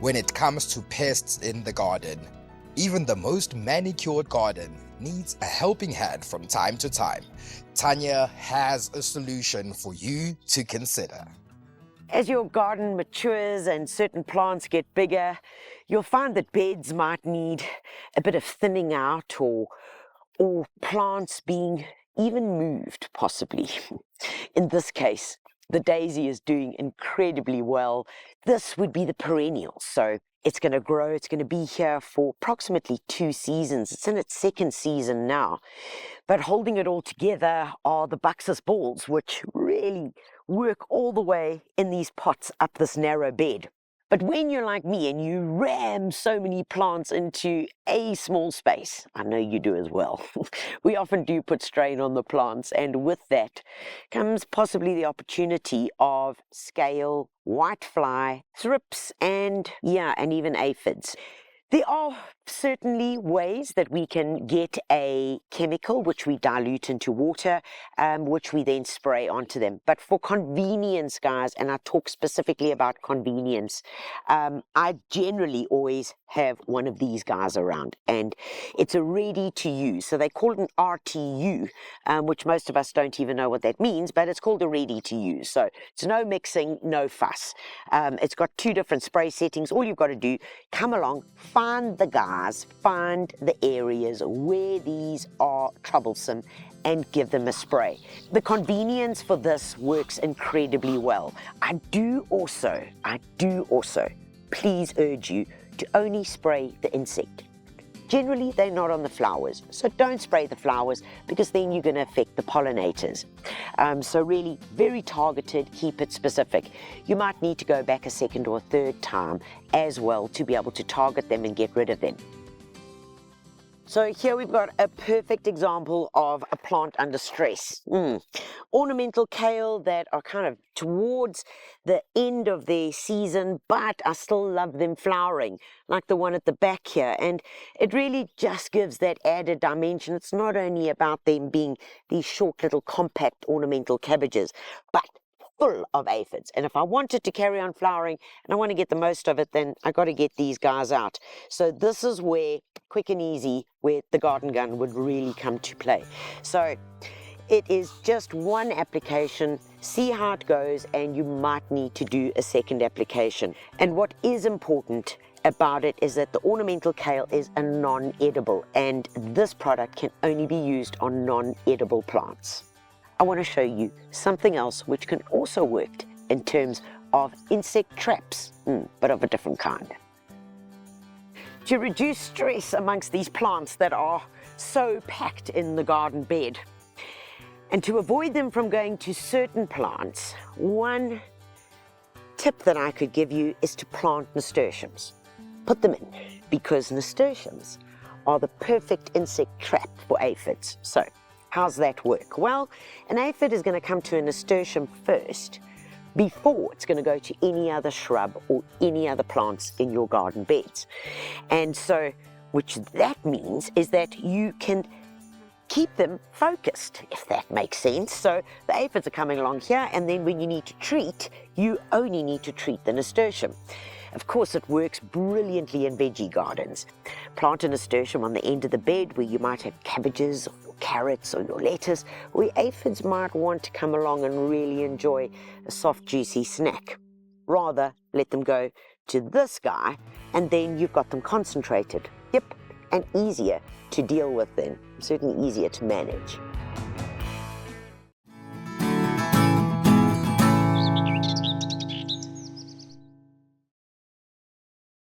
when it comes to pests in the garden. Even the most manicured garden needs a helping hand from time to time. Tanya has a solution for you to consider. As your garden matures and certain plants get bigger, you'll find that beds might need a bit of thinning out or plants being even moved, possibly. In this case, the daisy is doing incredibly well. This would be the perennial, so it's going to grow. It's going to be here for approximately 2 seasons. It's in its 2nd season now. But holding it all together are the Buxus balls, which really work all the way in these pots up this narrow bed. But when you're like me and you ram so many plants into a small space, I know you do as well, we often do put strain on the plants, and with that comes possibly the opportunity of scale, whitefly, thrips, and even aphids. There are certainly ways that we can get a chemical which we dilute into water, which we then spray onto them. But for convenience, guys, and I talk specifically about convenience, I generally always have one of these guys around, and it's a ready to use. So they call it an RTU, which most of us don't even know what that means, but it's called a ready to use. So it's no mixing, no fuss. It's got 2 different spray settings. All you've got to do, come along, find the guys, find the areas where these are troublesome, and give them a spray. The convenience for this works incredibly well. I do also please urge you to only spray the insect. Generally, they're not on the flowers, so don't spray the flowers because then you're going to affect the pollinators. So really, very targeted, keep it specific. You might need to go back a 2nd or a 3rd time as well to be able to target them and get rid of them. So here we've got a perfect example of a plant under stress. Ornamental kale that are kind of towards the end of their season, but I still love them flowering, like the one at the back here. And it really just gives that added dimension. It's not only about them being these short little compact ornamental cabbages, but full of aphids. And if I wanted to carry on flowering and I want to get the most of it, then I got to get these guys out. So this is where, quick and easy, where the garden gun would really come to play. So it is just one application, see how it goes, and you might need to do a 2nd application. And what is important about it is that the ornamental kale is a non-edible, and this product can only be used on non-edible plants. I want to show you something else which can also work in terms of insect traps, but of a different kind. To reduce stress amongst these plants that are so packed in the garden bed, and to avoid them from going to certain plants, one tip that I could give you is to plant nasturtiums. Put them in, because nasturtiums are the perfect insect trap for aphids. So how's that work? Well, an aphid is going to come to a nasturtium first before it's going to go to any other shrub or any other plants in your garden beds. And so, which that means is that you can keep them focused, if that makes sense. So the aphids are coming along here, and then when you need to treat, you only need to treat the nasturtium. Of course, it works brilliantly in veggie gardens. Plant a nasturtium on the end of the bed where you might have cabbages or your carrots or your lettuce, where aphids might want to come along and really enjoy a soft, juicy snack. Rather, let them go to this guy, and then you've got them concentrated. Yep, and easier to deal with then, certainly easier to manage.